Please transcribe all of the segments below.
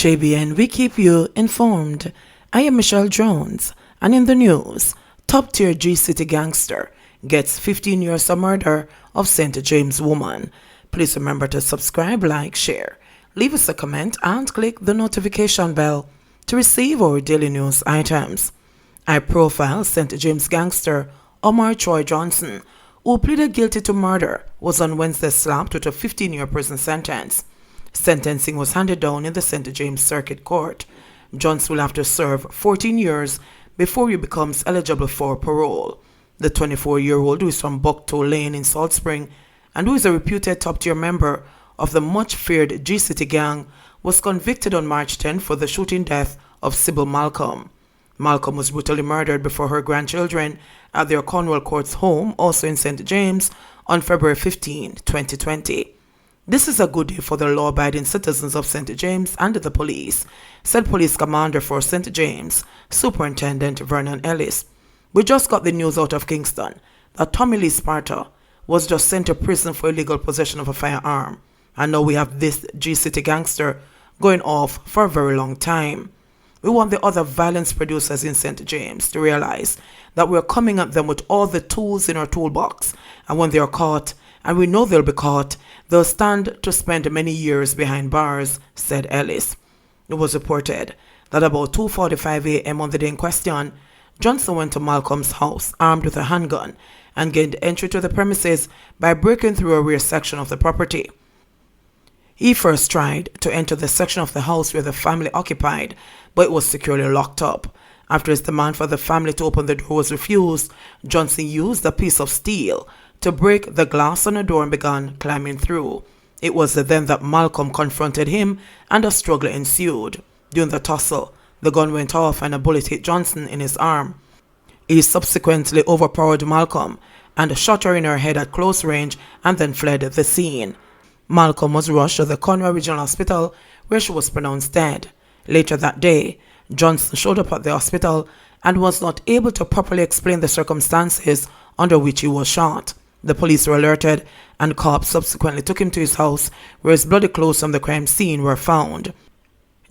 JBN, we keep you informed. I am Michelle Jones, and in the news, top-tier G-City gangster gets 15 years of murder of St. James woman. Please remember to subscribe, like, share, leave us a comment, and click the notification bell to receive our daily news items. I profile St. James gangster Omar Troy Johnson, who pleaded guilty to murder, was on Wednesday slapped with a 15-year prison sentence. Sentencing was handed down in the St. James Circuit Court. Johnson will have to serve 14 years before he becomes eligible for parole. The 24-year-old, who is from Bucktoe Lane in Salt Spring and who is a reputed top-tier member of the much-feared G-City gang, was convicted on March 10 for the shooting death of Sybil Malcolm. Malcolm was brutally murdered before her grandchildren at their Cornwall Courts home, also in St. James, on February 15, 2020. This is a good day for the law-abiding citizens of St. James and the police, said Police Commander for St. James, Superintendent Vernon Ellis. We just got the news out of Kingston that Tommy Lee Sparta was just sent to prison for illegal possession of a firearm, and now we have this G-City gangster going off for a very long time. We want the other violence producers in St. James to realize that we're coming at them with all the tools in our toolbox, and when they are caught, and we know they'll be caught, they'll stand to spend many years behind bars, said Ellis. It was reported that about 2:45 a.m. on the day in question, Johnson went to Malcolm's house armed with a handgun and gained entry to the premises by breaking through a rear section of the property. He first tried to enter the section of the house where the family occupied, but it was securely locked up. After his demand for the family to open the door was refused, Johnson used a piece of steel to break the glass on the door and began climbing through. It was then that Malcolm confronted him and a struggle ensued. During the tussle, the gun went off and a bullet hit Johnson in his arm. He subsequently overpowered Malcolm and shot her in her head at close range and then fled the scene. Malcolm was rushed to the Cornwall Regional Hospital where she was pronounced dead. Later that day, Johnson showed up at the hospital and was not able to properly explain the circumstances under which he was shot. The police were alerted and cops subsequently took him to his house where his bloody clothes from the crime scene were found.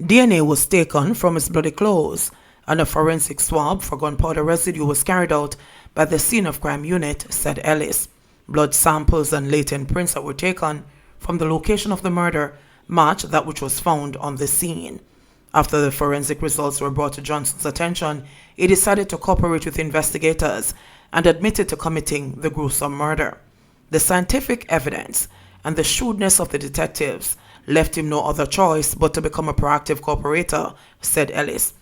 DNA was taken from his bloody clothes and a forensic swab for gunpowder residue was carried out by the scene of crime unit, said Ellis. Blood samples and latent prints that were taken from the location of the murder matched that which was found on the scene. After the forensic results were brought to Johnson's attention, he decided to cooperate with investigators and admitted to committing the gruesome murder. The scientific evidence and the shrewdness of the detectives left him no other choice but to become a proactive cooperator, said Ellis.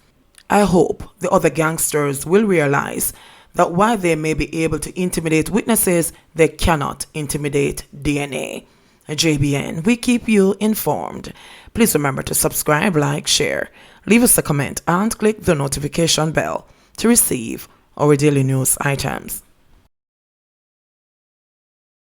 I hope the other gangsters will realize that while they may be able to intimidate witnesses, they cannot intimidate DNA. JBN, we keep you informed. Please remember to subscribe, like, share, leave us a comment, and click the notification bell to receive our daily news items.